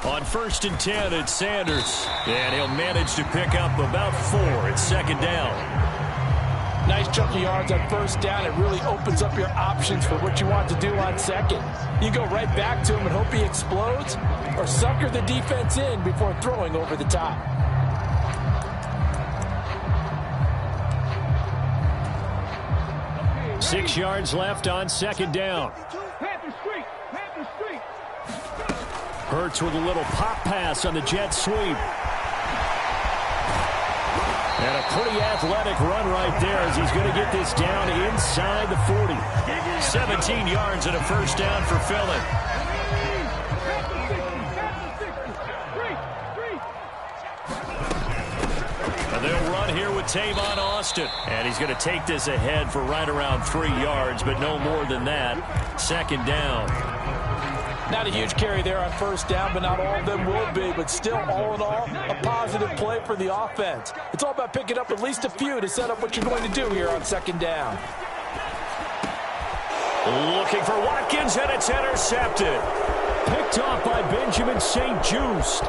On 1st and 10, it's Sanders. And he'll manage to pick up about 4. It's second down. Nice chunk of yards on 1st down. It really opens up your options for what you want to do on 2nd. You go right back to him and hope he explodes, or sucker the defense in before throwing over the top. Six yards left on 2nd down. Hurts with a little pop pass on the jet sweep. And a pretty athletic run right there as he's going to get this down inside the 40. 17 yards and a 1st down for Philly. And they'll run here with Tavon Austin. And he's going to take this ahead for right around 3 yards, but no more than that. 2nd down. Not a huge carry there on 1st down, but not all of them will be. But still, all in all, a positive play for the offense. It's all about picking up at least a few to set up what you're going to do here on 2nd down. Looking for Watkins, and it's intercepted. Picked off by Benjamin St-Juste.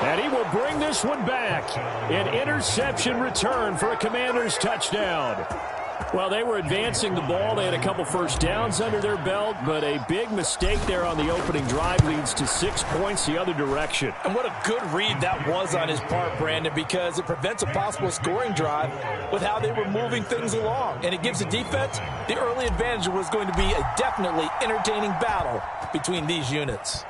And he will bring this one back. An interception return for a Commanders touchdown. Well, they were advancing the ball. They had a couple 1st downs under their belt, but a big mistake there on the opening drive leads to 6 points the other direction. And what a good read that was on his part, Brandon, because it prevents a possible scoring drive with how they were moving things along. And it gives the defense the early advantage. It was going to be a definitely entertaining battle between these units.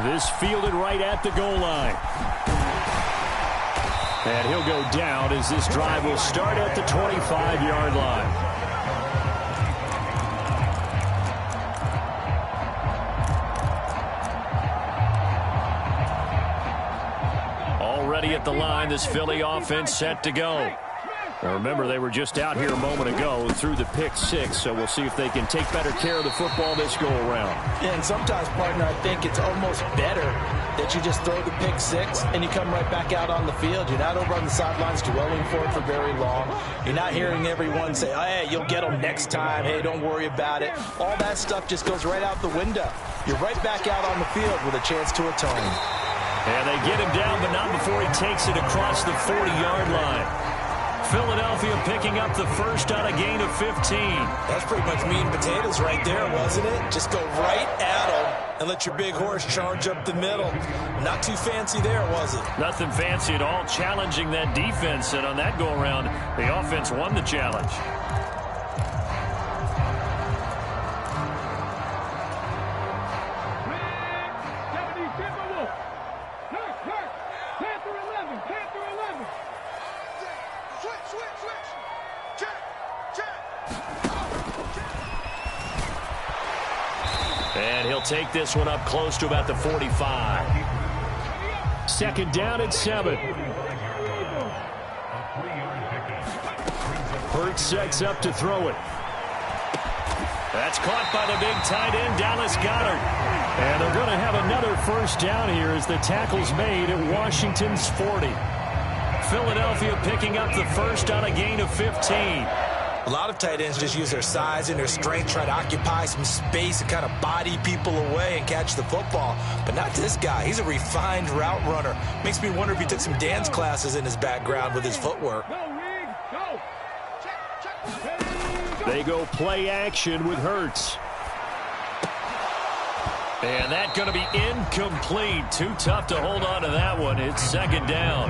This fielded right at the goal line. And he'll go down as this drive will start at the 25-yard line. Already at the line, this Philly offense set to go. Now remember, they were just out here a moment ago through the pick 6, so we'll see if they can take better care of the football this go-around. Yeah, and sometimes, partner, I think it's almost better that you just throw the pick 6 and you come right back out on the field. You're not over on the sidelines dwelling for it for very long. You're not hearing everyone say, oh, hey, you'll get them next time. Hey, don't worry about it. All that stuff just goes right out the window. You're right back out on the field with a chance to atone. And they get him down, but not before he takes it across the 40-yard line. Philadelphia picking up the 1st on a gain of 15. That's pretty much meat and potatoes right there, wasn't it? Just go right at them and let your big horse charge up the middle. Not too fancy there, was it? Nothing fancy at all, challenging that defense. And on that go-around, the offense won the challenge. And he'll take this one up close to about the 45. 2nd down and 7. Hurts sets up to throw it. That's caught by the big tight end, Dallas Goedert. And they're going to have another 1st down here as the tackle's made at Washington's 40. Philadelphia picking up the 1st on a gain of 15. A lot of tight ends just use their size and their strength, try to occupy some space and kind of body people away and catch the football. But not this guy. He's a refined route runner. Makes me wonder if he took some dance classes in his background with his footwork. They go play action with Hurts. And that's going to be incomplete. Too tough to hold on to that one. It's 2nd down.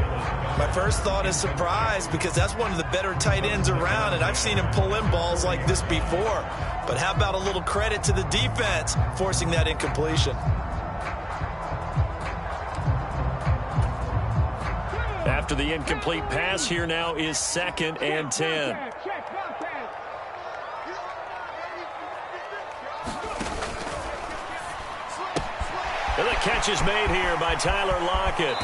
My first thought is surprise because that's one of the better tight ends around, and I've seen him pull in balls like this before. But how about a little credit to the defense forcing that incompletion? After the incomplete pass, here now is 2nd and 10. And the catch is made here by Tyler Lockett.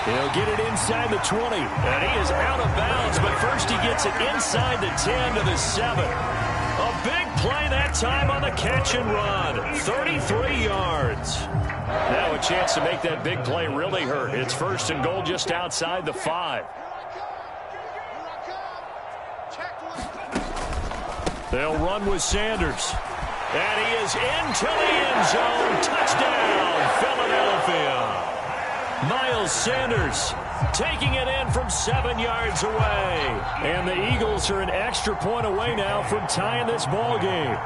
He'll get it inside the 20. And he is out of bounds, but first he gets it inside the 10 to the 7. A big play that time on the catch and run. 33 yards. Now a chance to make that big play really hurt. It's 1st and goal just outside the 5. They'll run with Sanders. And he is into the end zone. Touchdown, Philadelphia. Miles Sanders taking it in from 7 yards away. And the Eagles are an extra point away now from tying this ball game.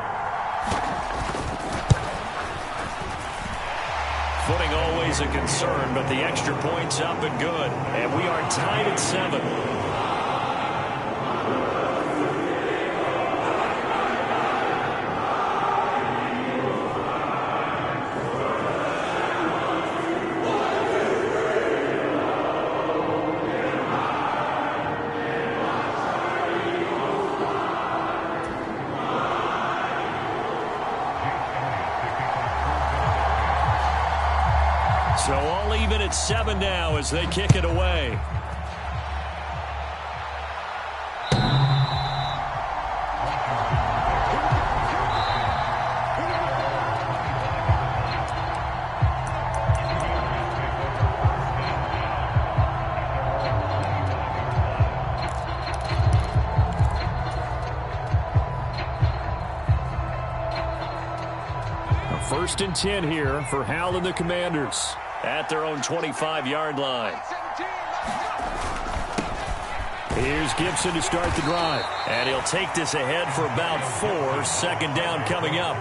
Footing always a concern, but the extra point's up and good. And we are tied at 7. So all even at 7 now as they kick it away. First and 10 here for Hal and the Commanders at their own 25-yard line. Here's Gibson to start the drive. And he'll take this ahead for about 4. Second down coming up.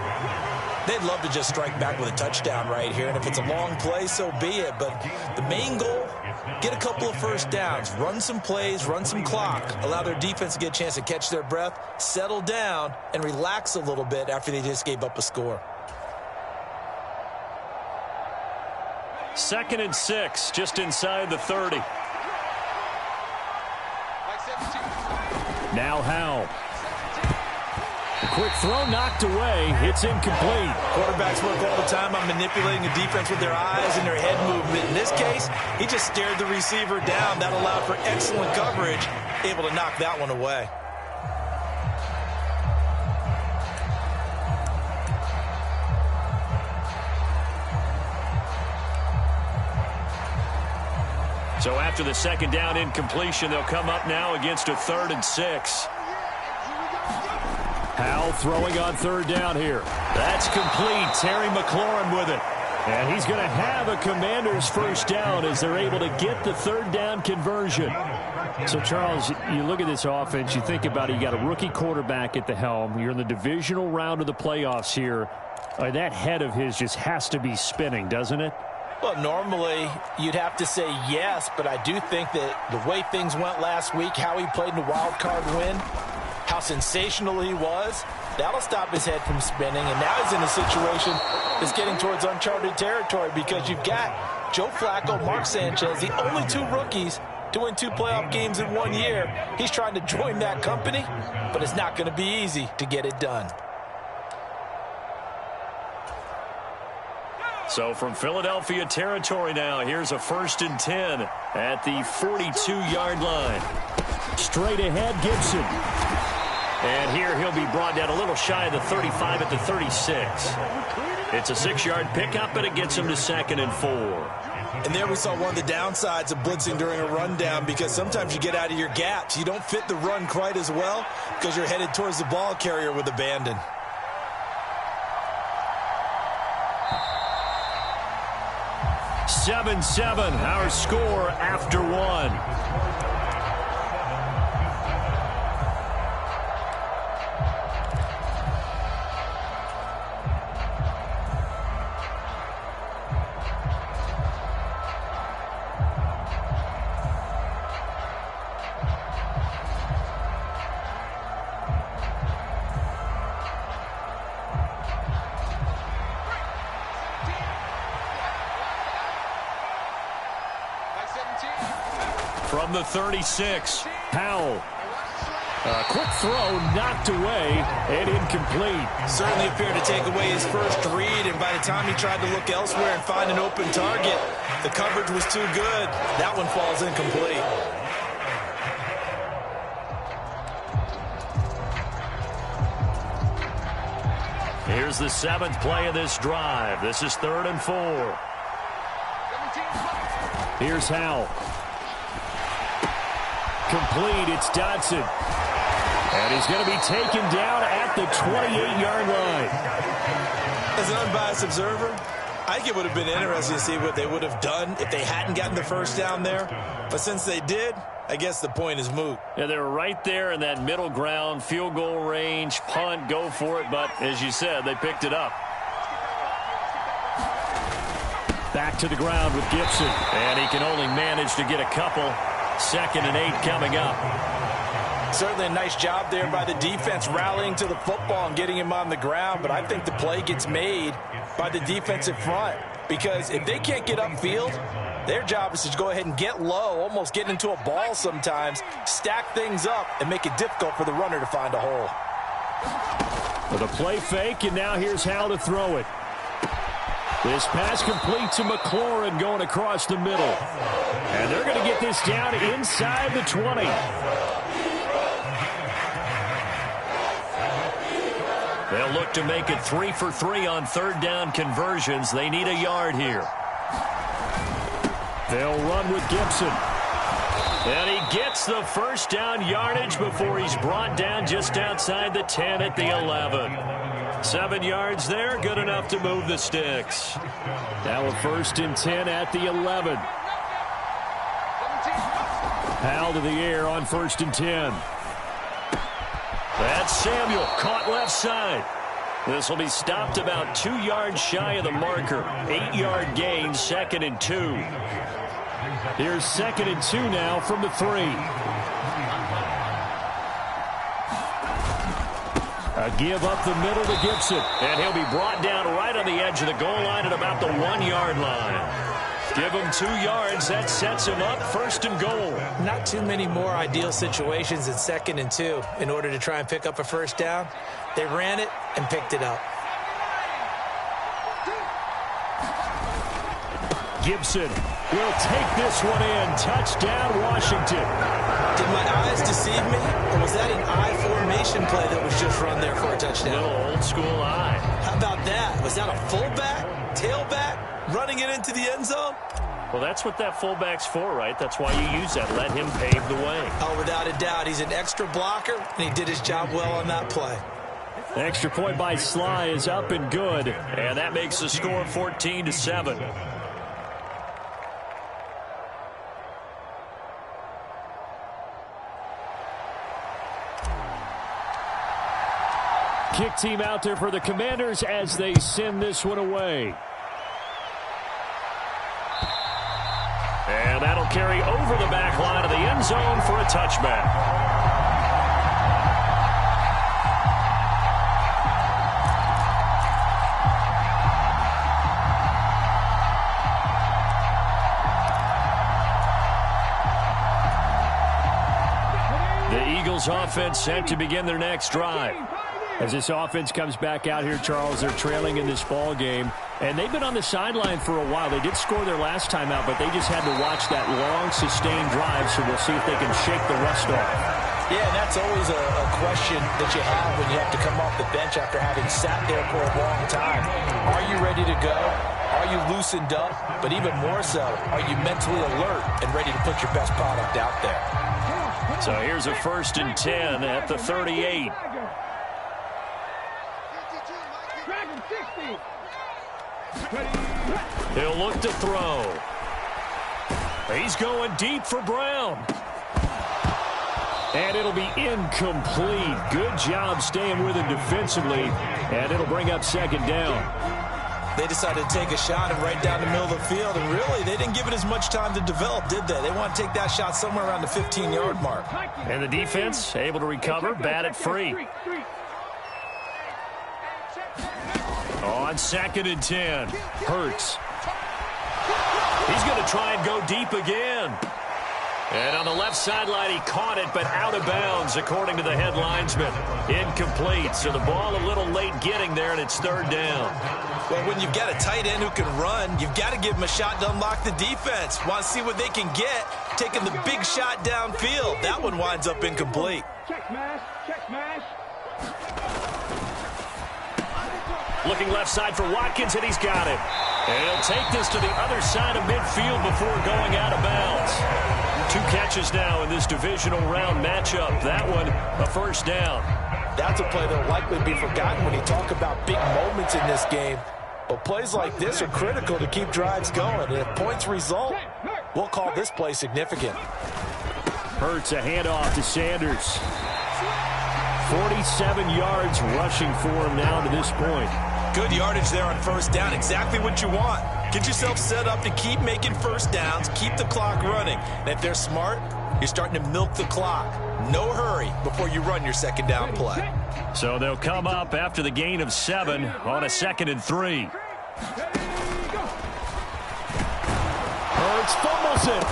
They'd love to just strike back with a touchdown right here. And if it's a long play, so be it. But the main goal, get a couple of first downs. Run some plays, run some clock. Allow their defense to get a chance to catch their breath, settle down, and relax a little bit after they just gave up a score. 2nd and 6, just inside the 30. Now Howell. A quick throw knocked away. It's incomplete. Quarterbacks work all the time on manipulating the defense with their eyes and their head movement. In this case, he just stared the receiver down. That allowed for excellent coverage, able to knock that one away. So after the second down incompletion, they'll come up now against a 3rd and 6. Howell throwing on 3rd down here. That's complete. Terry McLaurin with it. And he's going to have a Commander's first down as they're able to get the 3rd down conversion. So, Charles, you look at this offense, you think about it, you got a rookie quarterback at the helm. You're in the divisional round of the playoffs here. That head of his just has to be spinning, doesn't it? Well, normally you'd have to say yes, but I do think that the way things went last week, how he played in the wild card win, how sensational he was, that'll stop his head from spinning. And now he's in a situation that's getting towards uncharted territory because you've got Joe Flacco, Mark Sanchez, the only 2 rookies to win 2 playoff games in 1 year. He's trying to join that company, but it's not going to be easy to get it done. So from Philadelphia territory now, here's a 1st and 10 at the 42-yard line. Straight ahead, Gibson. And here he'll be brought down a little shy of the 35 at the 36. It's a 6-yard pickup, and it gets him to 2nd and 4. And there we saw one of the downsides of blitzing during a rundown because sometimes you get out of your gaps. You don't fit the run quite as well because you're headed towards the ball carrier with abandon. 7-7, our score after 1. From the 36, Howell. A quick throw knocked away and incomplete. Certainly appeared to take away his first read, and by the time he tried to look elsewhere and find an open target, the coverage was too good. That one falls incomplete. Here's the 7th play of this drive. This is 3rd and 4. Here's Howell. Complete, it's Dodson. And he's going to be taken down at the 28-yard line. As an unbiased observer, I think it would have been interesting to see what they would have done if they hadn't gotten the first down there. But since they did, I guess the point is moot. Yeah, they were right there in that middle ground, field goal range, punt, go for it. But as you said, they picked it up. Back to the ground with Gibson. And he can only manage to get a couple. 2nd and 8 coming up. Certainly a nice job there by the defense rallying to the football and getting him on the ground. But I think the play gets made by the defensive front. Because if they can't get upfield, their job is to go ahead and get low, almost get into a ball sometimes, stack things up, and make it difficult for the runner to find a hole. With a play fake, and now here's how to throw it. This pass complete to McLaurin going across the middle. And they're going to get this down inside the 20. They'll look to make it 3 for 3 on 3rd down conversions. They need a yard here. They'll run with Gibson. And he gets the first down yardage before he's brought down just outside the 10 at the 11. 7 yards there, good enough to move the sticks. Now a 1st and 10 at the 11. Powell to the air on 1st and 10. That's Samuel, caught left side. This will be stopped about 2 yards shy of the marker. 8-yard gain, 2nd and 2. Here's 2nd and 2 now from the 3. A give up the middle to Gibson. And he'll be brought down right on the edge of the goal line at about the 1-yard line. Give him 2 yards. That sets him up 1st and goal. Not too many more ideal situations in 2nd and 2 in order to try and pick up a first down. They ran it and picked it up. Gibson will take this one in. Touchdown, Washington. Did my eyes deceive me? Or was that an I formation play that was just run there for a touchdown? Little old school eye. How about that? Was that a fullback, tailback, running it into the end zone? Well, that's what that fullback's for, right? That's why you use that. Let him pave the way. Oh, without a doubt. He's an extra blocker, and he did his job well on that play. The extra point by Sly is up and good, and that makes the score 14-7. Kick team out there for the Commanders as they send this one away. And that'll carry over the back line of the end zone for a touchback. The Eagles offense set to begin their next drive. As this offense comes back out here, Charles, they're trailing in this ball game. And they've been on the sideline for a while. They did score their last time out, but they just had to watch that long, sustained drive, so we'll see if they can shake the rust off. Yeah, and that's always a question that you have when you have to come off the bench after having sat there for a long time. Are you ready to go? Are you loosened up? But even more so, are you mentally alert and ready to put your best product out there? So here's a 1st and 10 at the 38. He'll look to throw. He's going deep for Brown. And it'll be incomplete. Good job staying with him defensively. And it'll bring up 2nd down. They decided to take a shot and right down the middle of the field. And really, they didn't give it as much time to develop, did they? They want to take that shot somewhere around the 15-yard mark. And the defense able to recover, bat it free. On 2nd and 10, Hurts. He's going to try and go deep again. And on the left sideline, he caught it, but out of bounds, according to the head linesman. Incomplete, so the ball a little late getting there, and it's 3rd down. Well, when you've got a tight end who can run, you've got to give him a shot to unlock the defense. Want to see what they can get, taking the big shot downfield. That one winds up incomplete. Check mash. Looking left side for Watkins, and he's got it. And he'll take this to the other side of midfield before going out of bounds. 2 catches now in this divisional round matchup. That one, a first down. That's a play that will likely be forgotten when you talk about big moments in this game. But plays like this are critical to keep drives going. And if points result, we'll call this play significant. Hurts a handoff to Sanders. 47 yards rushing for him now to this point. Good yardage there on first down. Exactly what you want. Get yourself set up to keep making first downs, keep the clock running. And if they're smart, you're starting to milk the clock. No hurry before you run your second down play. So they'll come up after the gain of 7 on a 2nd and 3. Hurts fumbles it.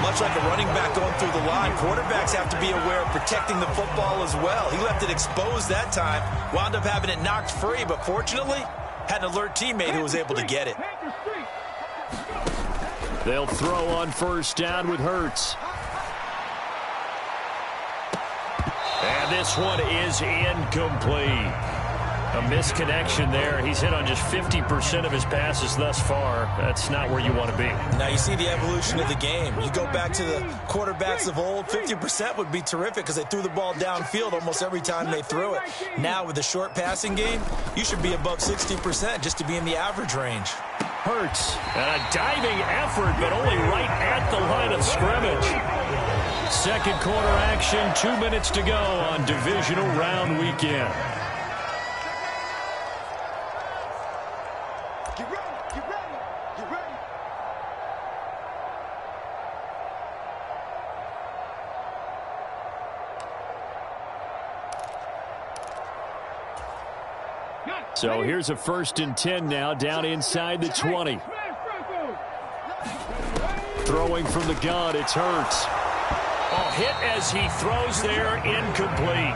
Much like a running back going through the line, quarterbacks have to be aware of protecting the football as well. He left it exposed that time, wound up having it knocked free, but fortunately, had an alert teammate who was able to get it. They'll throw on first down with Hurts. And this one is incomplete. A misconnection there. He's hit on just 50% of his passes thus far. That's not where you want to be. Now you see the evolution of the game. You go back to the quarterbacks of old, 50% would be terrific because they threw the ball downfield almost every time they threw it. Now with the short passing game, you should be above 60% just to be in the average range. Hurts, and a diving effort, but only right at the line of scrimmage. Second quarter action, 2 minutes to go on divisional round weekend. So here's a 1st and 10 now, down inside the 20. Throwing from the gun, it's Hurts. Oh, hit as he throws there, incomplete.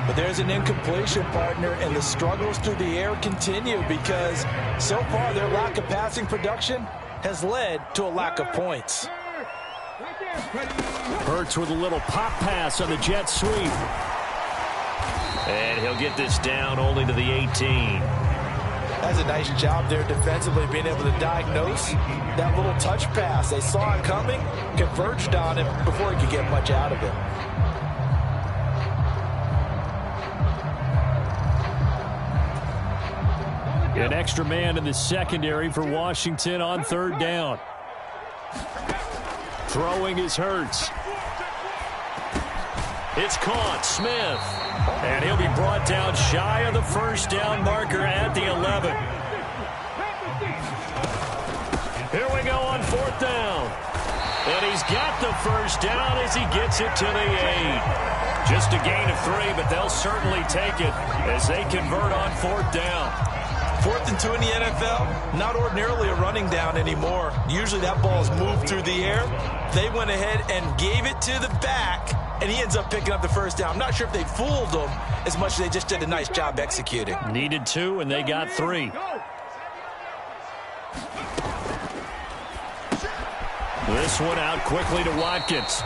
But there's an incompletion, partner, and the struggles through the air continue because so far their lack of passing production has led to a lack of points. Hurts with a little pop pass on the jet sweep. And he'll get this down only to the 18. That's a nice job there defensively, being able to diagnose that little touch pass. They saw it coming, converged on it before he could get much out of it. An extra man in the secondary for Washington on 3rd down. Throwing is Hurts. It's caught. Smith. And he'll be brought down shy of the first down marker at the 11. Here we go on 4th down. And he's got the first down as he gets it to the 8. Just a gain of 3, but they'll certainly take it as they convert on 4th down. 4th and 2 in the NFL, not ordinarily a running down anymore. Usually that ball is moved through the air. They went ahead and gave it to the back, and he ends up picking up the first down. I'm not sure if they fooled him as much as they just did a nice job executing. Needed 2, and they got 3. This one out quickly to Watkins.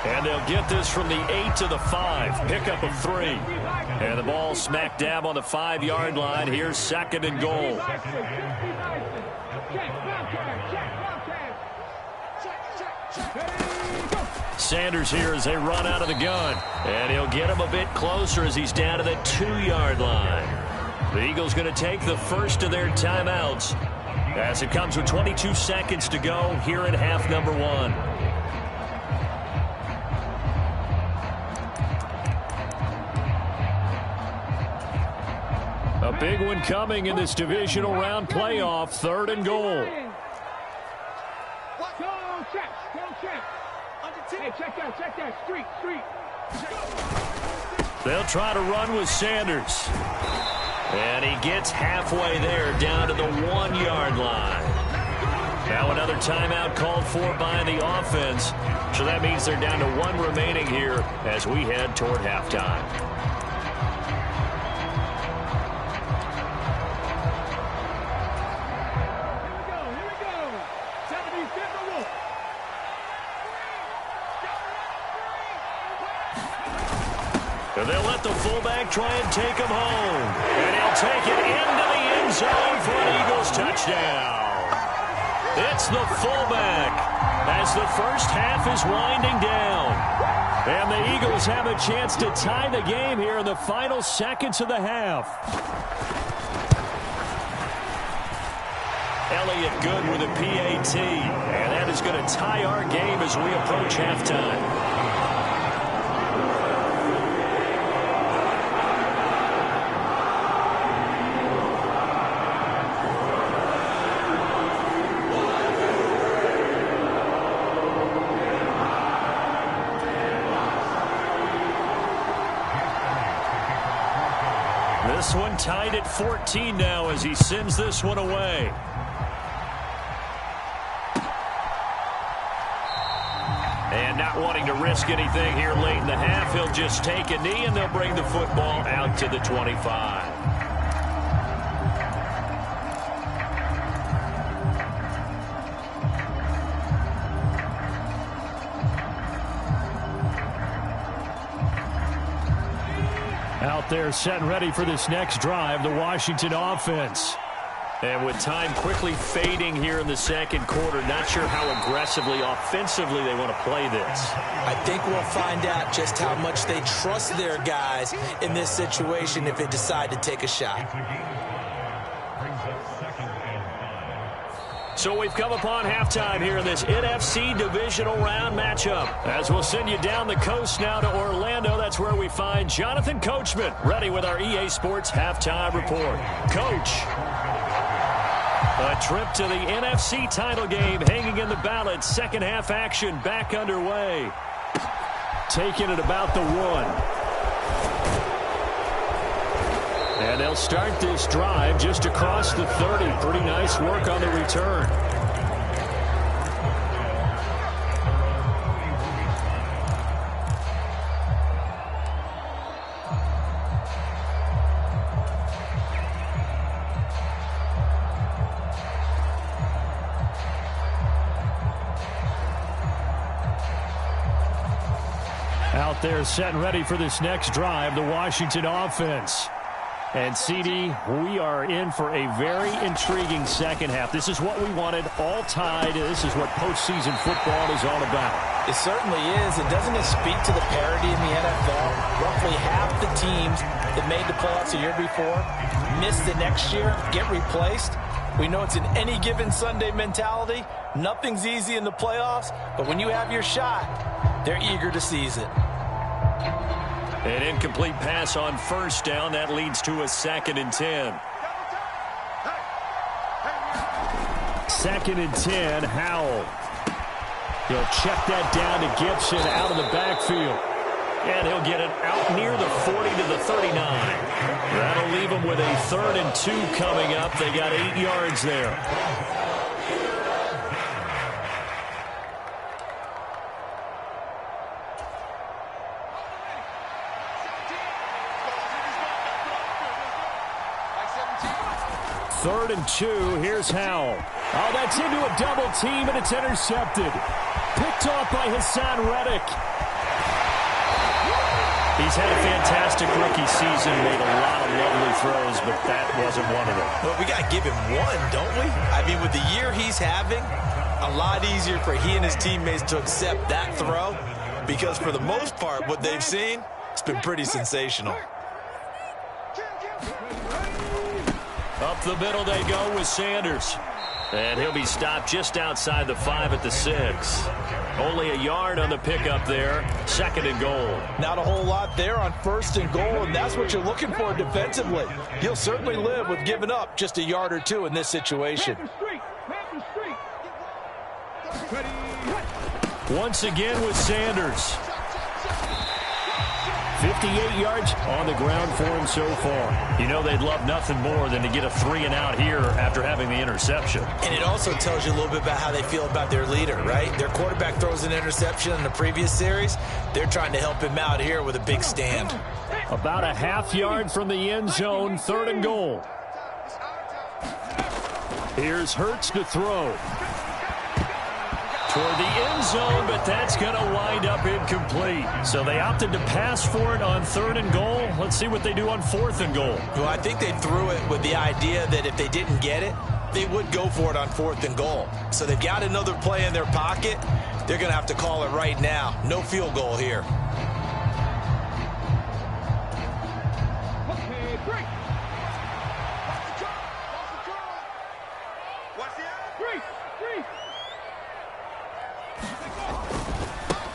And they'll get this from the 8 to the 5. Pickup of 3. And the ball smack dab on the 5-yard line. Here's 2nd and goal. Sanders here as they run out of the gun. And he'll get him a bit closer as he's down to the 2-yard line. The Eagles going to take the first of their timeouts as it comes with 22 seconds to go here in half number 1. A big one coming in this divisional round playoff. 3rd and goal. They'll try to run with Sanders. And he gets halfway there down to the 1-yard line. Now another timeout called for by the offense. So that means they're down to 1 remaining here as we head toward halftime. And they'll let the fullback try and take him home. And he'll take it into the end zone for an Eagles touchdown. It's the fullback as the first half is winding down. And the Eagles have a chance to tie the game here in the final seconds of the half. Elliott good with a PAT. And that is going to tie our game as we approach halftime. This one tied at 14 now as he sends this one away. And not wanting to risk anything here late in the half, he'll just take a knee and they'll bring the football out to the 25. Out there set and ready for this next drive, the Washington offense. And with time quickly fading here in the second quarter, not sure how aggressively, offensively they want to play this. I think we'll find out just how much they trust their guys in this situation if they decide to take a shot. So we've come upon halftime here in this NFC divisional round matchup. As we'll send you down the coast now to Orlando, that's where we find Jonathan Coachman ready with our EA Sports halftime report. Coach, a trip to the NFC title game hanging in the balance. Second half action back underway. Taking it about the 1. And they'll start this drive just across the 30. Pretty nice work on the return. Out there set and ready for this next drive, the Washington offense. And, CD, we are in for a very intriguing second half. This is what we wanted, all tied. This is what postseason football is all about. It certainly is. And doesn't it speak to the parity in the NFL? Roughly half the teams that made the playoffs the year before miss the next year, get replaced. We know it's an any given Sunday mentality. Nothing's easy in the playoffs, but when you have your shot, they're eager to seize it. An incomplete pass on first down. That leads to a 2nd and 10. 2nd and 10, Howell. He'll check that down to Gibson out of the backfield. And he'll get it out near the 40 to the 39. That'll leave him with a 3rd and 2 coming up. They got 8 yards there. Third and 2, here's Howell. Oh, that's into a double team, and it's intercepted. Picked off by Hassan Reddick. He's had a fantastic rookie season, made a lot of lovely throws, but that wasn't one of them. Well, we got to give him one, don't we? I mean, with the year he's having, a lot easier for he and his teammates to accept that throw, because for the most part, what they've seen, it's been pretty sensational. Up the middle they go with Sanders. And he'll be stopped just outside the 5 at the 6. Only a yard on the pickup there. 2nd and goal. Not a whole lot there on 1st and goal, and that's what you're looking for defensively. He'll certainly live with giving up just a yard or 2 in this situation. Once again with Sanders. 58 yards on the ground for him so far. You know they'd love nothing more than to get a 3 and out here after having the interception. And it also tells you a little bit about how they feel about their leader, right? Their quarterback throws an interception in the previous series. They're trying to help him out here with a big stand. About a half yard from the end zone, 3rd and goal. Here's Hurts to throw. toward the end zone, but that's going to wind up incomplete. So they opted to pass for it on 3rd and goal. Let's see what they do on 4th and goal. Well, I think they threw it with the idea that if they didn't get it, they would go for it on 4th and goal. So they've got another play in their pocket. They're going to have to call it right now. No field goal here.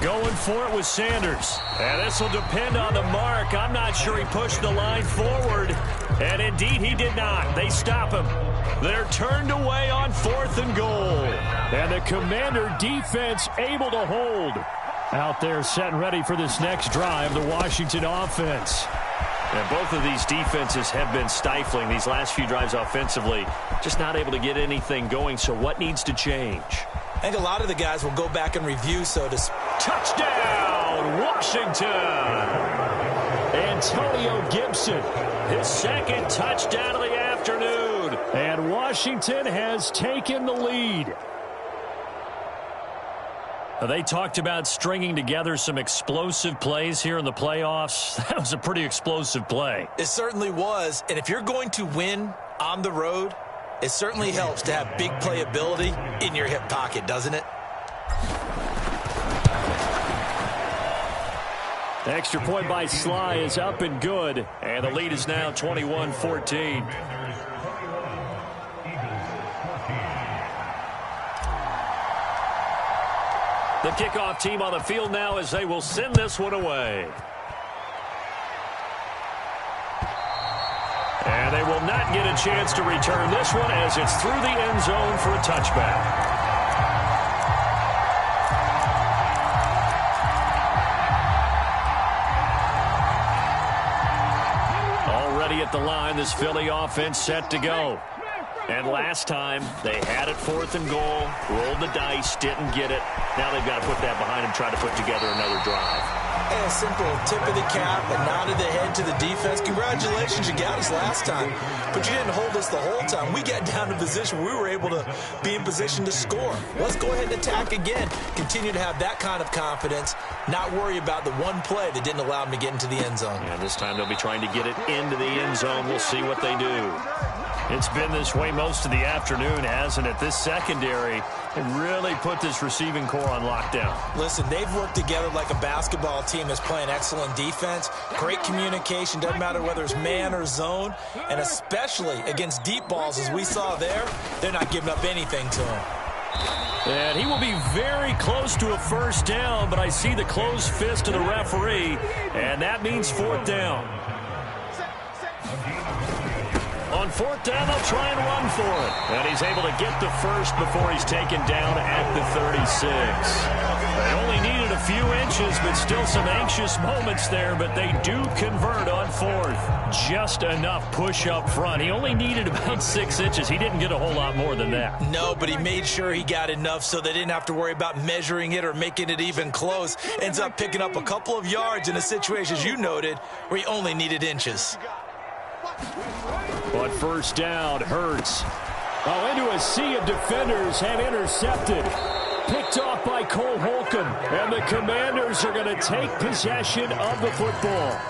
Going for it with Sanders. And this will depend on the mark. I'm not sure he pushed the line forward. And indeed, he did not. They stop him. They're turned away on 4th and goal. And the Commander defense able to hold. Out there set and ready for this next drive, the Washington offense. And both of these defenses have been stifling these last few drives offensively. Just not able to get anything going. So what needs to change? I think a lot of the guys will go back and review, so to touchdown, Washington. Antonio Gibson, his 2nd touchdown of the afternoon. And Washington has taken the lead. They talked about stringing together some explosive plays here in the playoffs. That was a pretty explosive play. It certainly was. And if you're going to win on the road, it certainly helps to have big playability in your hip pocket, doesn't it? The extra point by Sly is up and good. And the lead is now 21-14. The kickoff team on the field now as they will send this one away. And they will not get a chance to return this one as it's through the end zone for a touchback. Already at the line, this Philly offense set to go. And last time, they had it 4th and goal, rolled the dice, didn't get it. Now they've got to put that behind them, try to put together another drive. A simple tip of the cap, a nod of the head to the defense. Congratulations, you got us last time, but you didn't hold us the whole time. We got down to position where we were able to be in position to score. Let's go ahead and attack again. Continue to have that kind of confidence, not worry about the one play that didn't allow them to get into the end zone. Yeah, this time they'll be trying to get it into the end zone. We'll see what they do. It's been this way most of the afternoon, hasn't it? This secondary can really put this receiving core on lockdown. Listen, they've worked together like a basketball team that's playing excellent defense. Great communication, doesn't matter whether it's man or zone. And especially against deep balls, as we saw there, they're not giving up anything to him. And he will be very close to a first down, but I see the closed fist of the referee, and that means 4th down. On 4th down, they'll try and run for it. And he's able to get the first before he's taken down at the 36. They only needed a few inches, but still some anxious moments there, but they do convert on 4th. Just enough push up front. He only needed about 6 inches. He didn't get a whole lot more than that. No, but he made sure he got enough so they didn't have to worry about measuring it or making it even close. Ends up picking up a couple of yards in a situation, as you noted, where he only needed inches. On 1st down, Hurts. Oh, into a sea of defenders and intercepted. Picked off by Cole Holcomb. And the Commanders are going to take possession of the football.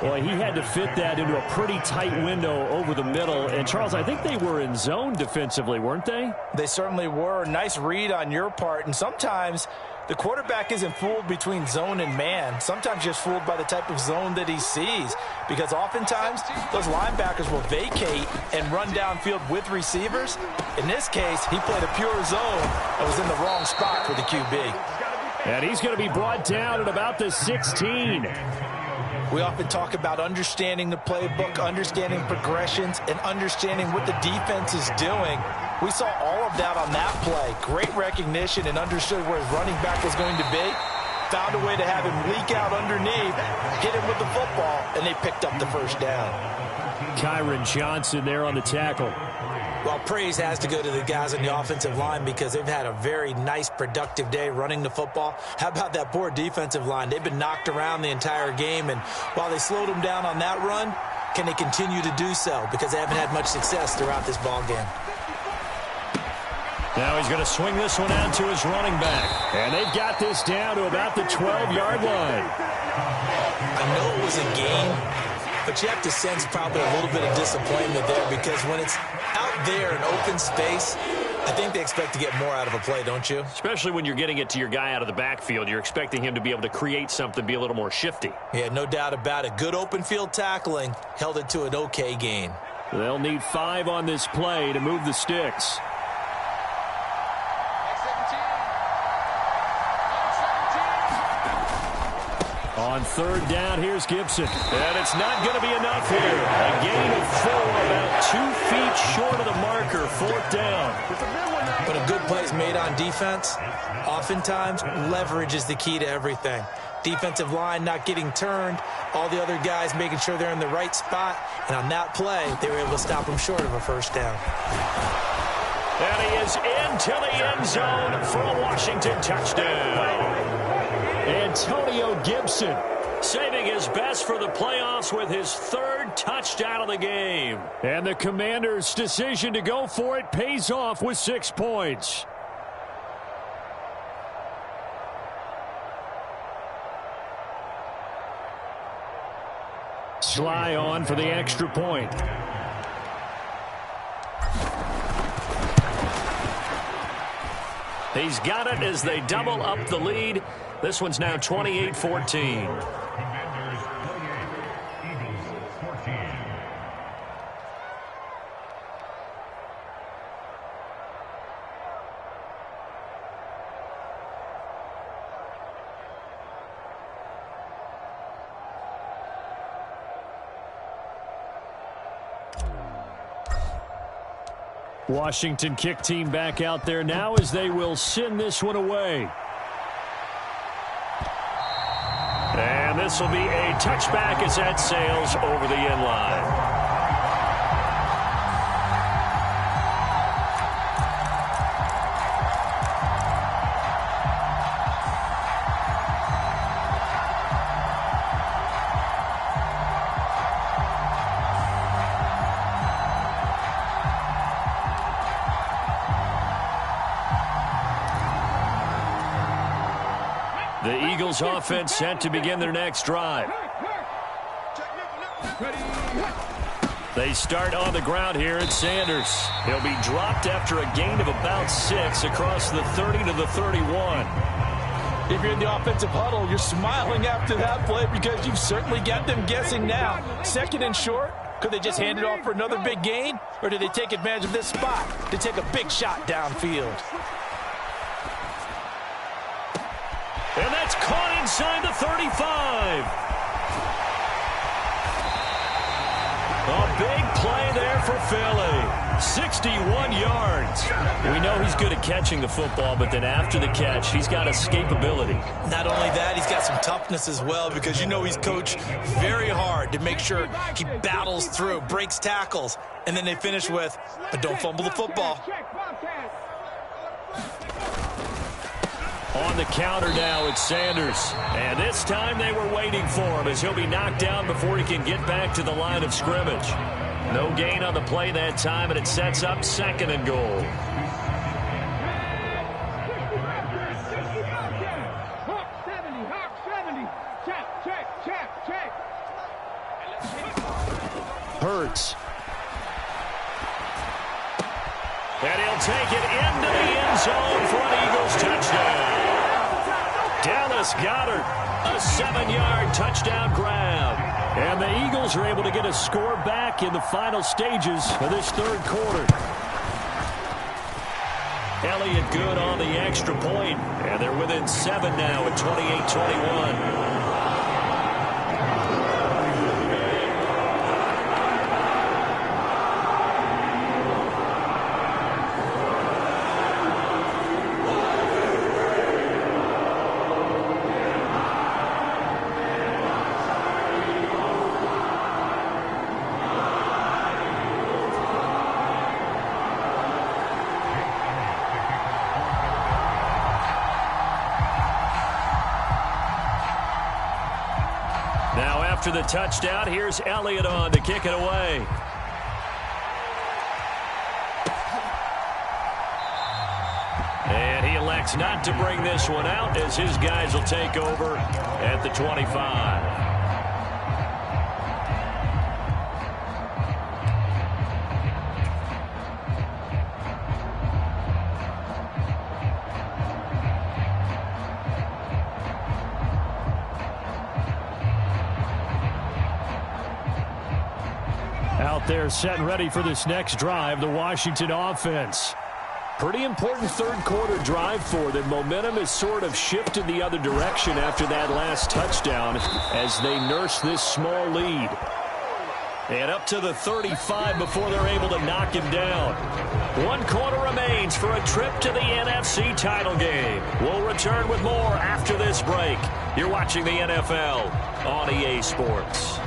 Well, he had to fit that into a pretty tight window over the middle. And, Charles, I think they were in zone defensively, weren't they? They certainly were. Nice read on your part. And sometimes the quarterback isn't fooled between zone and man. Sometimes just fooled by the type of zone that he sees. Because oftentimes, those linebackers will vacate and run downfield with receivers. In this case, he played a pure zone and was in the wrong spot for the QB. And he's going to be brought down at about the 16. We often talk about understanding the playbook, understanding progressions, and understanding what the defense is doing. We saw all of that on that play. Great recognition and understood where his running back was going to be. Found a way to have him leak out underneath, hit him with the football, and they picked up the first down. Kyron Johnson there on the tackle. Well, praise has to go to the guys on the offensive line because they've had a very nice, productive day running the football. How about that poor defensive line? They've been knocked around the entire game, and while they slowed them down on that run, can they continue to do so? Because they haven't had much success throughout this ball game. Now he's going to swing this one out to his running back. And they've got this down to about the 12-yard line. I know it was a game, but you have to sense probably a little bit of disappointment there because when it's out there in open space, I think they expect to get more out of a play, don't you? Especially when you're getting it to your guy out of the backfield. You're expecting him to be able to create something, be a little more shifty. Yeah, no doubt about it. Good open field tackling held it to an okay gain. They'll need 5 on this play to move the sticks. On third down, here's Gibson. And it's not going to be enough here. A gain of 4, about 2 feet short of the marker, 4th down. When a good play is made on defense, oftentimes leverage is the key to everything. Defensive line not getting turned, all the other guys making sure they're in the right spot, and on that play, they were able to stop them short of a first down. And he is into the end zone for a Washington touchdown. Antonio Gibson saving his best for the playoffs with his 3rd touchdown of the game. And the Commanders' decision to go for it pays off with 6 points. Sly on for the extra point. He's got it as they double up the lead. This one's now 28-14. Washington kick team back out there now as they will send this one away. And this will be a touchback as that sails over the end line. The Eagles offense set to begin their next drive. They start on the ground here at Sanders. He'll be dropped after a gain of about 6 across the 30 to the 31. If you're in the offensive huddle, you're smiling after that play because you've certainly got them guessing now. 2nd and short, could they just hand it off for another big gain? Or did they take advantage of this spot to take a big shot downfield? And that's caught inside the 35. A big play there for Philly. 61 yards. We know he's good at catching the football, but then after the catch, he's got escapability. Not only that, he's got some toughness as well because you know he's coached very hard to make sure he battles through, breaks tackles, and then they finish with, but don't fumble the football. On the counter now, it's Sanders. And this time they were waiting for him as he'll be knocked down before he can get back to the line of scrimmage. No gain on the play that time, and it sets up 2nd and goal. Hurts. And he'll take it into the end zone for an Eagles touchdown. Dallas Goedert, a 7-yard touchdown grab. And the Eagles are able to get a score back in the final stages of this 3rd quarter. Elliott good on the extra point, and they're within 7 now at 28-21. After the touchdown, here's Elliott on to kick it away. elects not to bring this one out as his guys will take over at the 25. Out there set and ready for this next drive, the Washington offense. Pretty important third-quarter drive for them. Momentum has sort of shifted the other direction after that last touchdown as they nurse this small lead. And up to the 35 before they're able to knock him down. 1 quarter remains for a trip to the NFC title game. We'll return with more after this break. You're watching the NFL on EA Sports.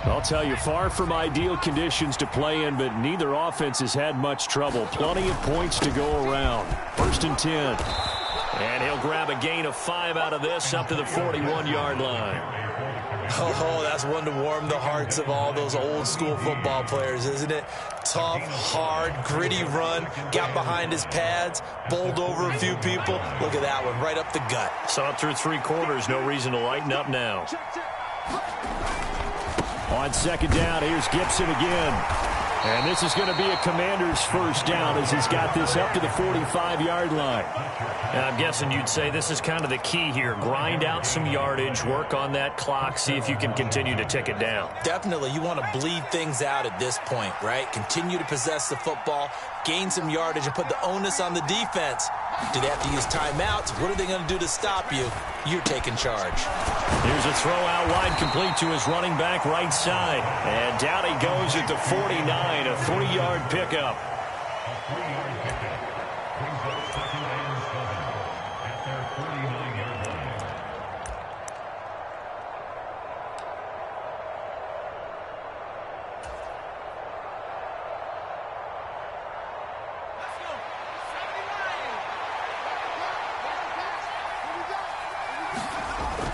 I'll tell you, far from ideal conditions to play in, but neither offense has had much trouble. Plenty of points to go around. 1st and 10. And he'll grab a gain of 5 out of this up to the 41-yard line. Oh, that's one to warm the hearts of all those old-school football players, isn't it? Tough, hard, gritty run, got behind his pads, bowled over a few people. Look at that one, right up the gut. Saw it through 3 quarters, no reason to lighten up now. On 2nd down, here's Gibson again. And this is going to be a Commander's 1st down as he's got this up to the 45-yard line. And I'm guessing you'd say this is kind of the key here. Grind out some yardage, work on that clock, see if you can continue to tick it down. Definitely, you want to bleed things out at this point, right? Continue to possess the football, gain some yardage, and put the onus on the defense. Do they have to use timeouts? What are they going to do to stop you? You're taking charge. Here's a throw out wide, complete to his running back right side. And down he goes at the 49, a 3-yard pickup.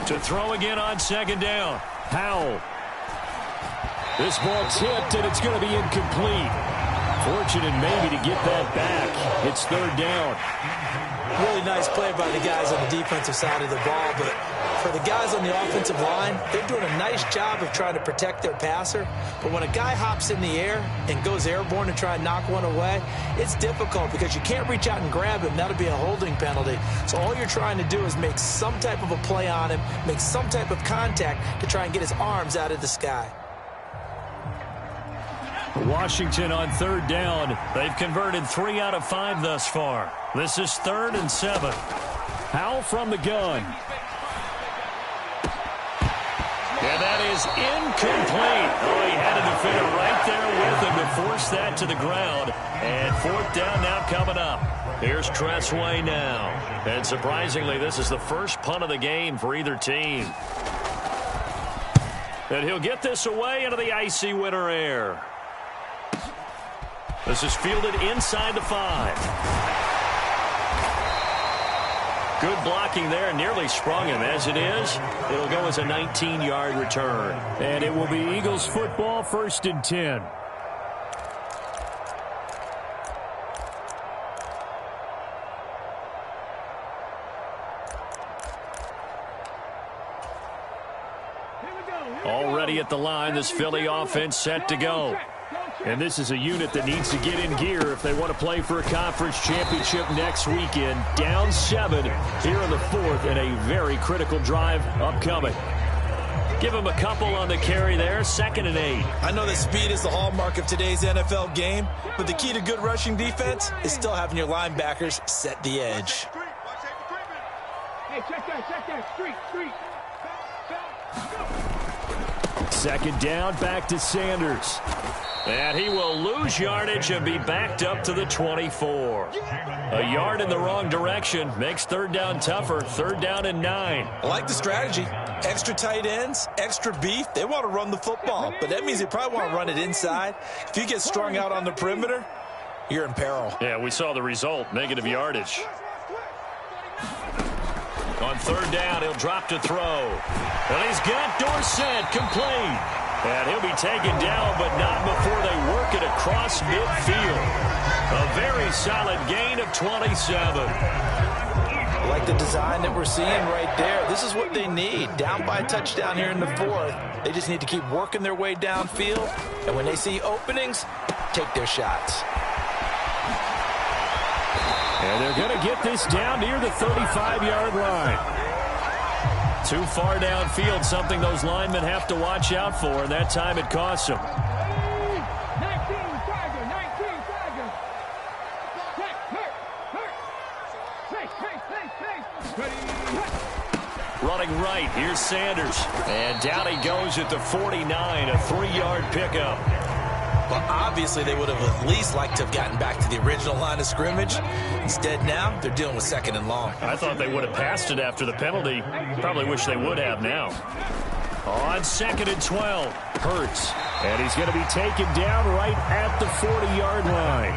To throw again on 2nd down. Howell. This ball tipped, and it's going to be incomplete. Fortunate maybe to get that back. It's 3rd down. Really nice play by the guys on the defensive side of the ball, but for the guys on the offensive line, they're doing a nice job of trying to protect their passer. But when a guy hops in the air and goes airborne to try and knock one away, it's difficult because you can't reach out and grab him. That'll be a holding penalty. So all you're trying to do is make some type of a play on him, make some type of contact to try and get his arms out of the sky. Washington on 3rd down. They've converted 3 out of 5 thus far. This is 3rd and 7. Howell from the gun. And that is incomplete. Oh, he had a defender right there with him to force that to the ground. And 4th down now coming up. Here's Tressway now. And surprisingly, this is the first punt of the game for either team. And he'll get this away into the icy winter air. This is fielded inside the 5. Good blocking there, nearly sprung him. As it is, it'll go as a 19-yard return. And it will be Eagles football, 1st and 10. Already at the line, this Philly offense set to go. And this is a unit that needs to get in gear if they want to play for a conference championship next weekend. Down 7 here in the 4th, and a very critical drive upcoming. Give them a couple on the carry there, 2nd and 8. I know that speed is the hallmark of today's NFL game, but the key to good rushing defense is still having your linebackers set the edge. Hey, check that, street. 2nd down, back to Sanders. And he will lose yardage and be backed up to the 24. A yard in the wrong direction makes 3rd down tougher. 3rd down and 9. I like the strategy. Extra tight ends, extra beef, they want to run the football. But that means they probably want to run it inside. If you get strung out on the perimeter, you're in peril. Yeah, we saw the result, negative yardage. On third down, he'll drop to throw. And he's got Dorsett complete. And he'll be taken down, but not before they work it across midfield. A very solid gain of 27. Like the design that we're seeing right there. This is what they need. Down by a touchdown here in the fourth. They just need to keep working their way downfield. And when they see openings, take their shots. And they're going to get this down near the 35-yard line. Too far downfield, something those linemen have to watch out for, and that time it costs them. 19 seconds. Running right, here's Sanders. And down he goes at the 49, a 3-yard pickup. But obviously they would have at least liked to have gotten back to the original line of scrimmage. Instead now, they're dealing with second and long. I thought they would have passed it after the penalty. Probably wish they would have now. On 2nd and 12, Hurts. And he's going to be taken down right at the 40-yard line.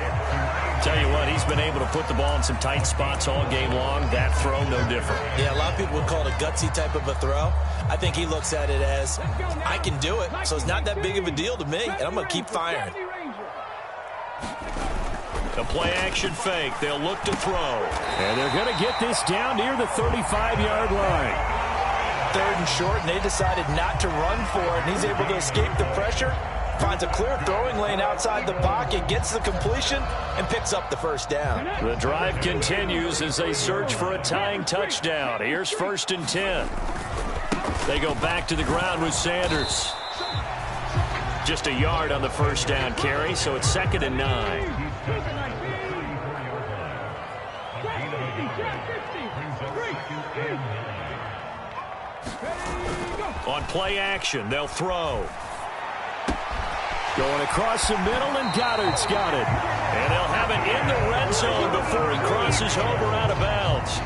Tell you what, he's been able to put the ball in some tight spots all game long. That throw, no different. Yeah, a lot of people would call it a gutsy type of a throw. I think he looks at it as, I can do it, so it's not that big of a deal to me, and I'm going to keep firing. The play-action fake. They'll look to throw. And they're going to get this down near the 35-yard line. Third and short, and they decided not to run for it, and he's able to escape the pressure, finds a clear throwing lane outside the pocket, gets the completion, and picks up the first down. The drive continues as they search for a tying touchdown. Here's 1st and 10. They go back to the ground with Sanders. Just a yard on the first down carry, so it's 2nd and 9. On play action, they'll throw. Going across the middle, and Goddard's got it. And they'll have it in the red zone before he crosses over out of bounds.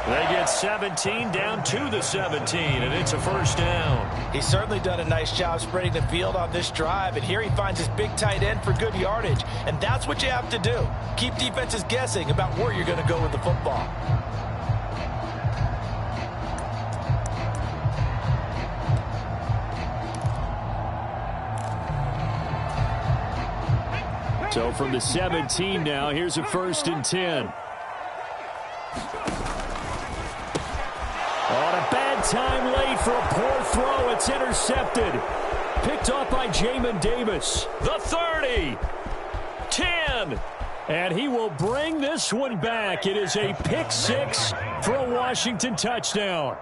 They get 17 down to the 17, and it's a first down. He's certainly done a nice job spreading the field on this drive, and here he finds his big tight end for good yardage. And that's what you have to do. Keep defenses guessing about where you're going to go with the football. So from the 17 now, here's a 1st and 10. On a bad time late for a poor throw. It's intercepted. Picked off by Jamin Davis. The 30. 10. And he will bring this one back. It is a pick six for a Washington touchdown.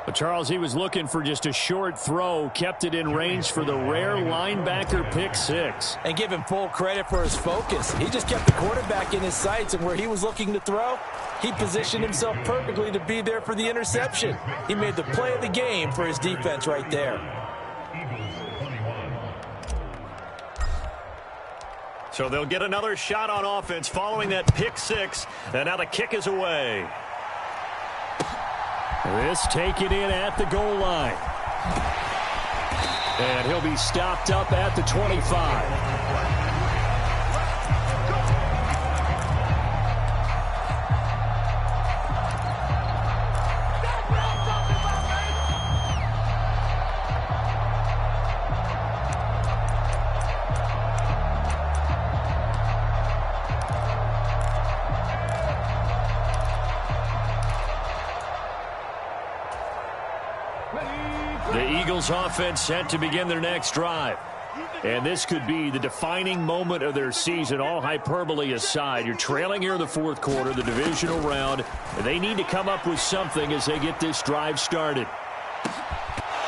But Charles, he was looking for just a short throw, kept it in range for the rare linebacker pick six. And give him full credit for his focus. He just kept the quarterback in his sights, and where he was looking to throw, he positioned himself perfectly to be there for the interception. He made the play of the game for his defense right there. So they'll get another shot on offense following that pick six, and now the kick is away. This taken in at the goal line. And he'll be stopped up at the 25. The Eagles offense set to begin their next drive. And this could be the defining moment of their season, all hyperbole aside. You're trailing here in the fourth quarter, the divisional round. They need to come up with something as they get this drive started.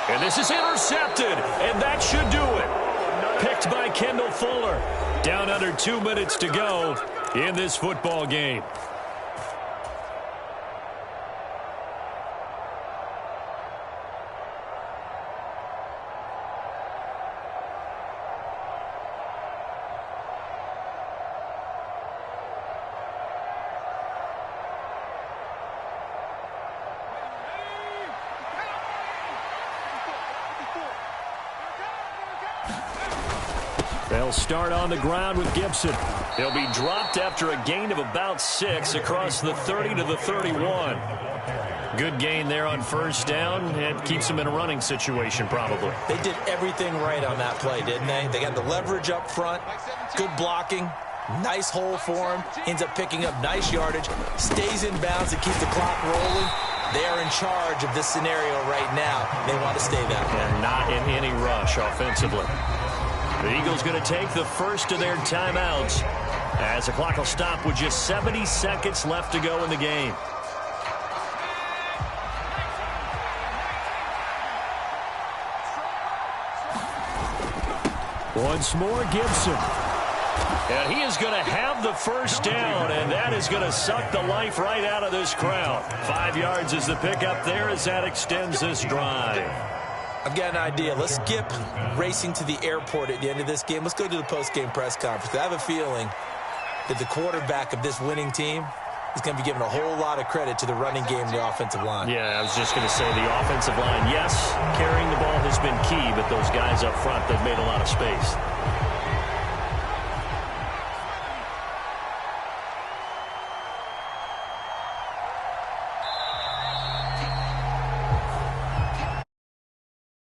And this is intercepted, and that should do it. Picked by Kendall Fuller. Down under 2 minutes to go in this football game. They'll start on the ground with Gibson. He'll be dropped after a gain of about 6 across the 30 to the 31. Good gain there on first down. It keeps them in a running situation, probably. They did everything right on that play, didn't they? They got the leverage up front, good blocking, nice hole for him, ends up picking up nice yardage, stays in bounds and keeps the clock rolling. They are in charge of this scenario right now. They want to stay that way. And not in any rush offensively. The Eagles going to take the first of their timeouts as the clock will stop with just 70 seconds left to go in the game. Once more, Gibson. And he is going to have the first down, and that is going to suck the life right out of this crowd. 5 yards is the pickup there as that extends this drive. I've got an idea. Let's skip racing to the airport at the end of this game. Let's go to the post-game press conference. I have a feeling that the quarterback of this winning team is going to be given a whole lot of credit to the running game and the offensive line. Yeah, I was just going to say the offensive line, yes, carrying the ball has been key, but those guys up front, they've made a lot of space.